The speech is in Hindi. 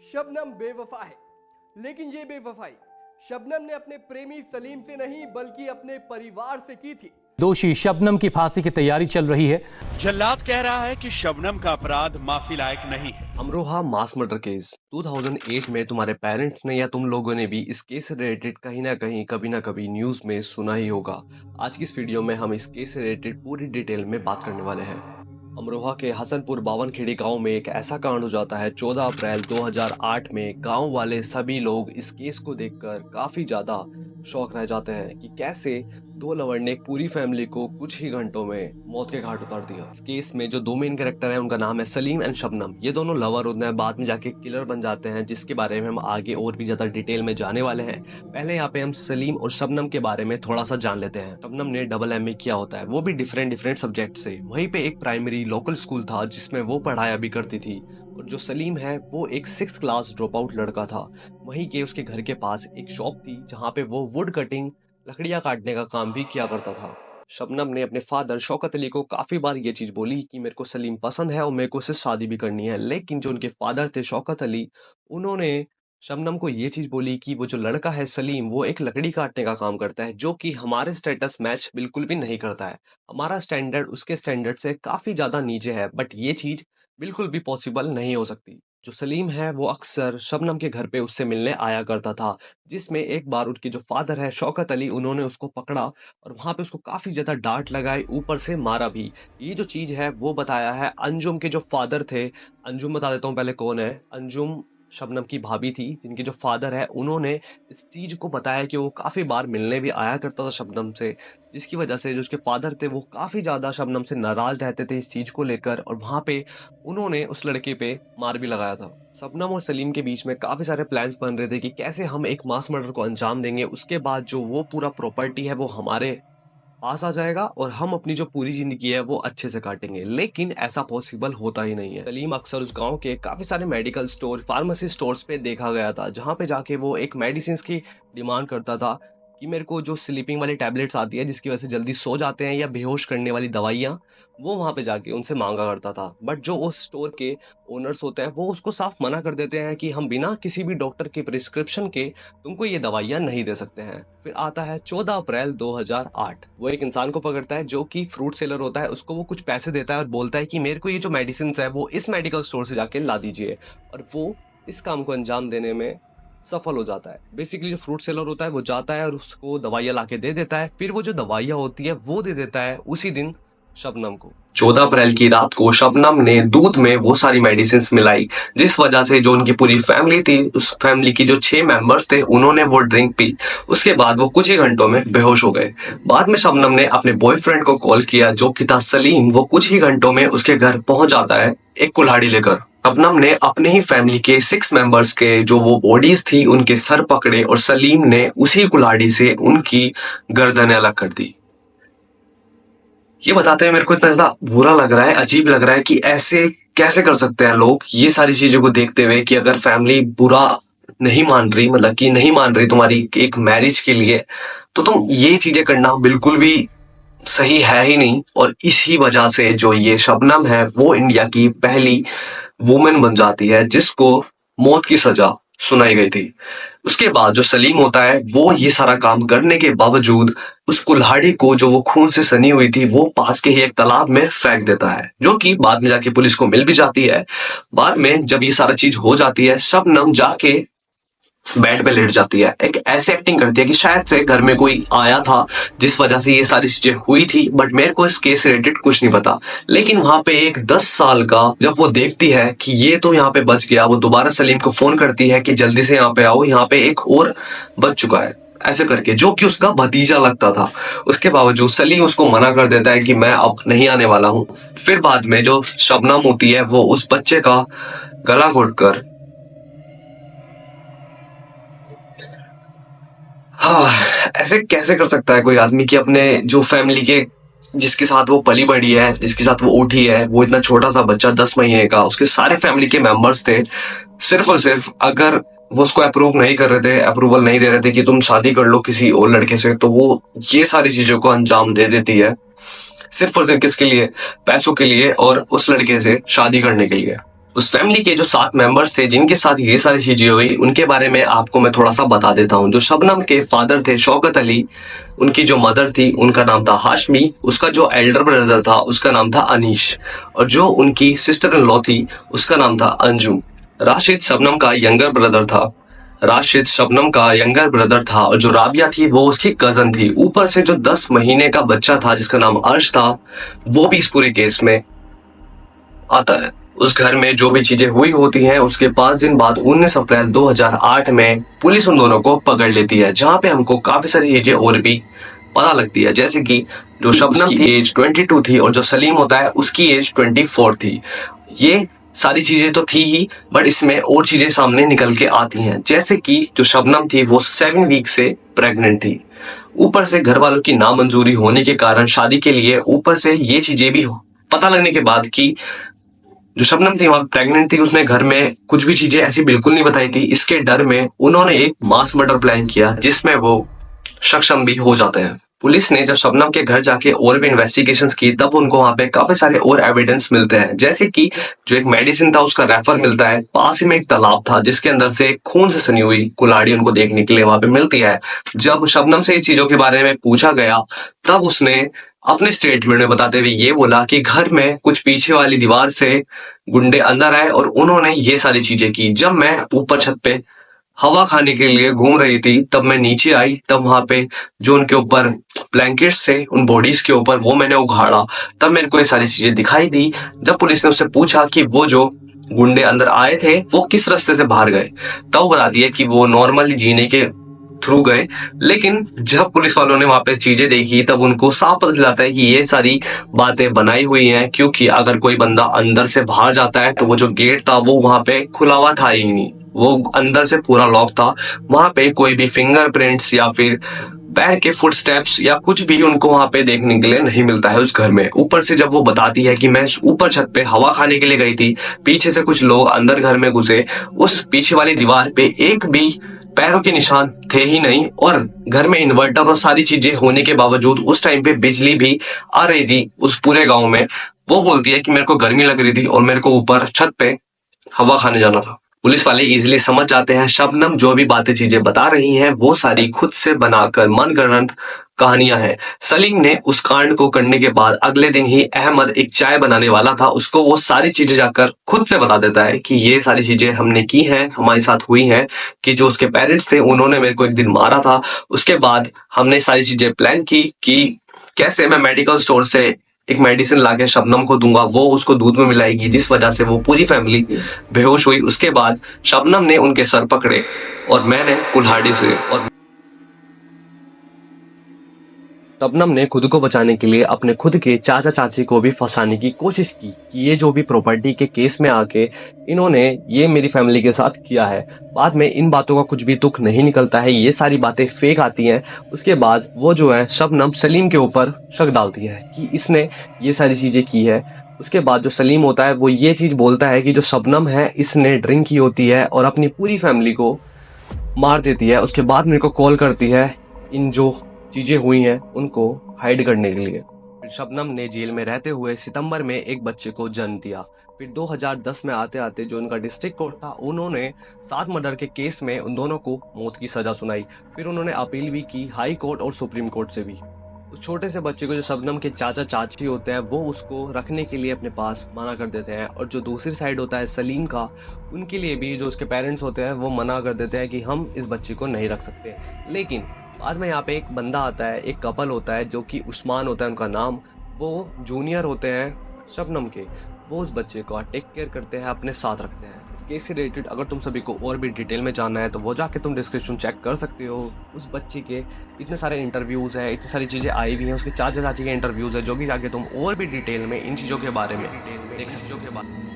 शबनम बेवफा है, लेकिन ये बेवफाई शबनम ने अपने प्रेमी सलीम से नहीं बल्कि अपने परिवार से की थी। दोषी शबनम की फांसी की तैयारी चल रही है। जल्लाद कह रहा है कि शबनम का अपराध माफी लायक नहीं है। अमरोहा मास मर्डर केस 2008 में तुम्हारे पेरेंट्स ने या तुम लोगों ने भी इस केस से रिलेटेड कहीं ना कहीं कभी ना कभी न्यूज में सुना ही होगा। आज की इस वीडियो में हम इस केस से रिलेटेड पूरी डिटेल में बात करने वाले हैं। अमरोहा के हसनपुर बावनखेड़ी गांव में एक ऐसा कांड हो जाता है 14 अप्रैल 2008 में। गांव वाले सभी लोग इस केस को देखकर काफी ज्यादा शौक रह जाते हैं कि कैसे दो लवर ने एक पूरी फैमिली को कुछ ही घंटों में मौत के घाट उतार दिया। इस केस में जो दो मेन कैरेक्टर हैं उनका नाम है सलीम एंड शबनम। ये दोनों लवर होते हैं, बाद में जाके किलर बन जाते हैं, जिसके बारे में हम आगे और भी ज्यादा डिटेल में जाने वाले हैं। पहले यहाँ पे हम सलीम और शबनम के बारे में थोड़ा सा जान लेते हैं। शबनम ने डबल MA किया होता है, वो भी डिफरेंट सब्जेक्ट से। वहीं पे एक प्राइमरी लोकल स्कूल था जिसमें वो पढ़ाया भी करती थी। और जो सलीम है वो एक 6th क्लास ड्रॉप आउट लड़का था। वहीं के उसके घर के पास एक शॉप थी जहाँ पे वो वुड कटिंग लकड़ियां काटने का काम भी किया करता था। शबनम ने अपने फादर शौकत अली को काफी बार ये चीज बोली कि मेरे को सलीम पसंद है और मेरे को उससे शादी भी करनी है, लेकिन जो उनके फादर थे शौकत अली, उन्होंने शबनम को ये चीज बोली कि वो जो लड़का है सलीम वो एक लकड़ी काटने का काम करता है, जो कि हमारे स्टेटस मैच बिल्कुल भी नहीं करता है। हमारा स्टैंडर्ड उसके स्टैंडर्ड से काफी ज्यादा नीचे है, बट ये चीज बिल्कुल भी पॉसिबल नहीं हो सकती। जो सलीम है वो अक्सर शबनम के घर पे उससे मिलने आया करता था, जिसमें एक बार उनके जो फादर है शौकत अली, उन्होंने उसको पकड़ा और वहां पे उसको काफी ज्यादा डांट लगाई, ऊपर से मारा भी। ये जो चीज है वो बताया है अंजुम के जो फादर थे। अंजुम बता देता हूँ पहले कौन है। अंजुम शबनम की भाभी थी, जिनके जो फादर है उन्होंने इस चीज को बताया कि वो काफी बार मिलने भी आया करता था शबनम से, जिसकी वजह से जो उसके फादर थे वो काफी ज्यादा शबनम से नाराज रहते थे इस चीज को लेकर, और वहां पे उन्होंने उस लड़के पे मार भी लगाया था। शबनम और सलीम के बीच में काफी सारे प्लान्स बन रहे थे कि कैसे हम एक मास मर्डर को अंजाम देंगे, उसके बाद जो वो पूरा प्रॉपर्टी है वो हमारे पास आ जाएगा और हम अपनी जो पूरी जिंदगी है वो अच्छे से काटेंगे। लेकिन ऐसा पॉसिबल होता ही नहीं है। सलीम अक्सर उस गांव के काफी सारे मेडिकल स्टोर, फार्मेसी स्टोर्स पे देखा गया था, जहां पे जाके वो एक मेडिसिन की डिमांड करता था कि मेरे को जो स्लीपिंग वाली टैबलेट्स आती है जिसकी वजह से जल्दी सो जाते हैं, या बेहोश करने वाली दवाइयाँ, वो वहां पे जाके उनसे मांगा करता था। बट जो उस स्टोर के ओनर्स होते हैं वो उसको साफ मना कर देते हैं कि हम बिना किसी भी डॉक्टर के प्रिस्क्रिप्शन के तुमको ये दवाइयाँ नहीं दे सकते हैं। फिर आता है 14 अप्रैल 2008। वो एक इंसान को पकड़ता है जो कि फ्रूट सेलर होता है, उसको वो कुछ पैसे देता है और बोलता है कि मेरे को ये जो मेडिसिन है वो इस मेडिकल स्टोर से जाके ला दीजिए, और वो इस काम को अंजाम देने में सफल हो जाता है। बेसिकली जो फ्रूट सेलर होता है वो जाता है और उसको दवाइयाँ लाके दे देता है। फिर वो जो दवाइयाँ होती है वो दे देता है उसी दिन शबनम को। 14 अप्रैल की रात को शबनम ने दूध में वो सारी मेडिसिन मिलाई, जिस वजह से जो उनकी पूरी फैमिली थी, उस फैमिली की जो 6 मेंबर्स थे, उन्होंने वो ड्रिंक पी। उसके बाद वो कुछ ही घंटों में बेहोश हो गए। बाद में शबनम ने अपने बॉयफ्रेंड को कॉल किया जो कि था सलीम। वो कुछ ही घंटों में उसके घर पहुंच जाता है एक कुल्हाड़ी लेकर। शबनम ने अपने ही फैमिली के 6 मेंबर्स के जो वो बॉडीज थी उनके सर पकड़े और सलीम ने उसी कुल्हाड़ी से उनकी गर्दनें अलग कर दी। ये बताते हुए मेरे को इतना ज्यादा बुरा लग रहा है, अजीब लग रहा है कि ऐसे कैसे कर सकते हैं लोग ये सारी चीजों को देखते हुए कि अगर फैमिली बुरा नहीं मान रही, मतलब कि नहीं मान रही तुम्हारी एक मैरिज के लिए, तो तुम ये चीजें करना बिल्कुल भी सही है ही नहीं। और इसी वजह से जो ये शबनम है वो इंडिया की पहली वुमेन बन जाती है जिसको मौत की सजा सुनाई गई थी। उसके बाद जो सलीम होता है वो ये सारा काम करने के बावजूद उस कुल्हाड़ी को जो वो खून से सनी हुई थी वो पास के ही एक तालाब में फेंक देता है, जो कि बाद में जाके पुलिस को मिल भी जाती है। बाद में जब ये सारा चीज हो जाती है, शबनम जाके बेड पे लेट जाती है, एक ऐसे एक्टिंग करती है कि शायद से घर में कोई आया था जिस वजह से ये सारी चीजें हुई थी, बट मेरे को इस केस से रिलेटेड कुछ नहीं पता। लेकिन वहां पे एक 10 साल का जब वो देखती है कि ये तो यहाँ पे बच गया, वो दोबारा सलीम को फोन करती है कि जल्दी से यहाँ पे आओ, यहाँ पे एक और बच चुका है, ऐसे करके, जो कि उसका भतीजा लगता था। उसके बावजूद सलीम उसको मना कर देता है कि मैं अब नहीं आने वाला हूँ। फिर बाद में जो शबनम होती है वो उस बच्चे का गला घोटकर हाँ, ऐसे कैसे कर सकता है कोई आदमी कि अपने जो फैमिली के, जिसके साथ वो पली बढ़ी है, जिसके साथ वो उठी है, वो इतना छोटा सा बच्चा 10 महीने का, उसके सारे फैमिली के मेंबर्स थे, सिर्फ और सिर्फ अगर वो उसको अप्रूव नहीं कर रहे थे, अप्रूवल नहीं दे रहे थे कि तुम शादी कर लो किसी और लड़के से, तो वो ये सारी चीजों को अंजाम दे देती है सिर्फ और सिर्फ किसके लिए? पैसों के लिए और उस लड़के से शादी करने के लिए। उस फैमिली के जो 7 मेंबर्स थे जिनके साथ ये सारी चीजें हुई, उनके बारे में आपको मैं थोड़ा सा बता देता हूँ। जो शबनम के फादर थे शौकत अली, उनकी जो मदर थी उनका नाम था हाशमी, उसका जो एल्डर ब्रदर था उसका नाम था अनीश, और जो उनकी सिस्टर इन लॉ थी उसका नाम था अंजू। राशिद शबनम का यंगर ब्रदर था। और जो राबिया थी वो उसकी कजन थी। ऊपर से जो 10 महीने का बच्चा था जिसका नाम अर्श था, वो भी इस पूरे केस में आता है। उस घर में जो भी चीजें हुई होती हैं, उसके 5 दिन बाद 19 अप्रैल 2008 में पुलिस उन दोनों को पकड़ लेती है, जहां पे हमको काफी सारी चीजें और भी पता लगती है, जैसे कि जो शबनम की एज 22 थी और जो सलीम होता है उसकी एज 24 थी। ये सारी चीजें तो थी ही, बट इसमें और चीजें सामने निकल के आती हैं, जैसे कि जो शबनम थी वो 7 वीक से प्रेग्नेंट थी। ऊपर से घर वालों की नामंजूरी होने के कारण शादी के लिए, ऊपर से ये चीजें भी पता लगने के बाद कि जो शबनम थी वहां प्रेग्नेंट थी, उसने घर में कुछ भी चीजें ऐसी बिल्कुल नहीं बताई थी। इसके डर में उन्होंने एक मास मर्डर प्लान किया, जिसमें वो सक्षम भी हो जाते हैं। पुलिस ने जब शबनम के घर जाके और भी इन्वेस्टिगेशंस की, तब उनको वहां पे काफी सारे और एविडेंस मिलते हैं, जैसे कि जो एक मेडिसिन था उसका रेफर मिलता है। पास ही में एक तालाब था जिसके अंदर से खून से सनी हुई कुल्हाड़ी उनको देखने के लिए वहां पे मिलती है। जब शबनम से इस चीजों के बारे में पूछा गया, तब उसने अपने स्टेटमेंट में बताते हुए ये बोला कि घर में कुछ पीछे वाली दीवार से गुंडे अंदर आए और उन्होंने ये सारी चीजें की। जब मैं ऊपर छत पे हवा खाने के लिए घूम रही थी, तब मैं नीचे आई, तब वहां पे जो उनके ऊपर ब्लैंकेट्स थे उन बॉडीज के ऊपर, वो मैंने उघाड़ा, तब मेरे को ये सारी चीजें दिखाई दी। जब पुलिस ने उससे पूछा कि वो जो गुंडे अंदर आए थे वो किस रास्ते से बाहर गए, तब वो बता दिया कि वो नॉर्मली जीने के थ्रू गए। लेकिन जब पुलिस वालों ने वहां पे चीजें देखी, तब उनको साफ पता चलाता है कि ये सारी बातें बनाई हुई हैं, क्योंकि अगर कोई बंदा अंदर से बाहर जाता है तो वो जो गेट था वो वहां पे खुला हुआ था ही नहीं, वो अंदर से पूरा लॉक था। वहां पे कोई भी फिंगरप्रिंट्स या फिर पैर के फुटस्टेप्स या कुछ भी उनको वहां पे देखने के लिए नहीं मिलता है उस घर में। ऊपर से जब वो बताती है कि मैं ऊपर छत पे हवा खाने के लिए गई थी, पीछे से कुछ लोग अंदर घर में घुसे, उस पीछे वाली दीवार पे एक भी पैरों के निशान थे ही नहीं, और घर में इन्वर्टर और सारी चीजें होने के बावजूद उस टाइम पे बिजली भी आ रही थी उस पूरे गांव में। वो बोलती है कि मेरे को गर्मी लग रही थी और मेरे को ऊपर छत पे हवा खाने जाना था। पुलिस वाले इजीली समझ जाते हैं शबनम जो भी बातें चीजें बता रही हैं वो सारी खुद से बनाकर मनगढ़ंत कहानियां हैं। सलीम ने उस कांड को करने के बाद अगले दिन ही अहमद एक चाय बनाने वाला था, उसको वो सारी चीजें जाकर खुद से बता देता है कि ये सारी चीजें हमने की हैं, हमारे साथ हुई हैं, कि जो उसके पेरेंट्स थे उन्होंने मेरे को एक दिन मारा था। उसके बाद हमने सारी चीजें प्लान की कि कैसे मैं मेडिकल स्टोर से एक मेडिसिन लाके शबनम को दूंगा, वो उसको दूध में मिलाएगी, जिस वजह से वो पूरी फैमिली बेहोश हुई। उसके बाद शबनम ने उनके सर पकड़े और मैंने कुल्हाड़ी से, और शबनम ने खुद को बचाने के लिए अपने खुद के चाचा चाची को भी फंसाने की कोशिश की कि ये जो भी प्रॉपर्टी के केस में आके इन्होंने ये मेरी फैमिली के साथ किया है। बाद में इन बातों का कुछ भी तुक नहीं निकलता है, ये सारी बातें फेक आती हैं। उसके बाद वो जो है शबनम सलीम के ऊपर शक डालती है कि इसने ये सारी चीजें की है। उसके बाद जो सलीम होता है वो ये चीज बोलता है कि जो शबनम है इसने ड्रिंक की होती है और अपनी पूरी फैमिली को मार देती है। उसके बाद मेरे को कॉल करती है इन जो चीजें हुई हैं उनको हाइड करने के लिए। फिर शबनम ने जेल में रहते हुए सितंबर में एक बच्चे को जन्म दिया। फिर 2010 में आते आते जो उनका डिस्ट्रिक्ट कोर्ट था उन्होंने 7 मर्डर के केस में उन दोनों को मौत की सजा सुनाई। फिर उन्होंने अपील भी की हाई कोर्ट और सुप्रीम कोर्ट से भी। उस छोटे से बच्चे को जो शबनम के चाचा चाची होते हैं वो उसको रखने के लिए अपने पास मना कर देते हैं, और जो दूसरी साइड होता है सलीम का, उनके लिए भी जो उसके पेरेंट्स होते हैं वो मना कर देते हैं कि हम इस बच्चे को नहीं रख सकते। लेकिन बाद में यहाँ पे एक बंदा आता है, एक कपल होता है जो कि उस्मान होता है उनका नाम, वो जूनियर होते हैं शबनम के, वो उस बच्चे को टेक केयर करते हैं, अपने साथ रखते हैं। इस केस से रिलेटेड अगर तुम सभी को और भी डिटेल में जानना है तो वो जाके तुम डिस्क्रिप्शन चेक कर सकते हो। उस बच्चे के इतने सारे इंटरव्यूज़ हैं, इतनी सारी चीज़ें आई हुई हैं, उसके चाचा चाची के इंटरव्यूज़ है, जो कि जाके तुम और भी डिटेल में इन चीज़ों के बारे में देख सकते हो।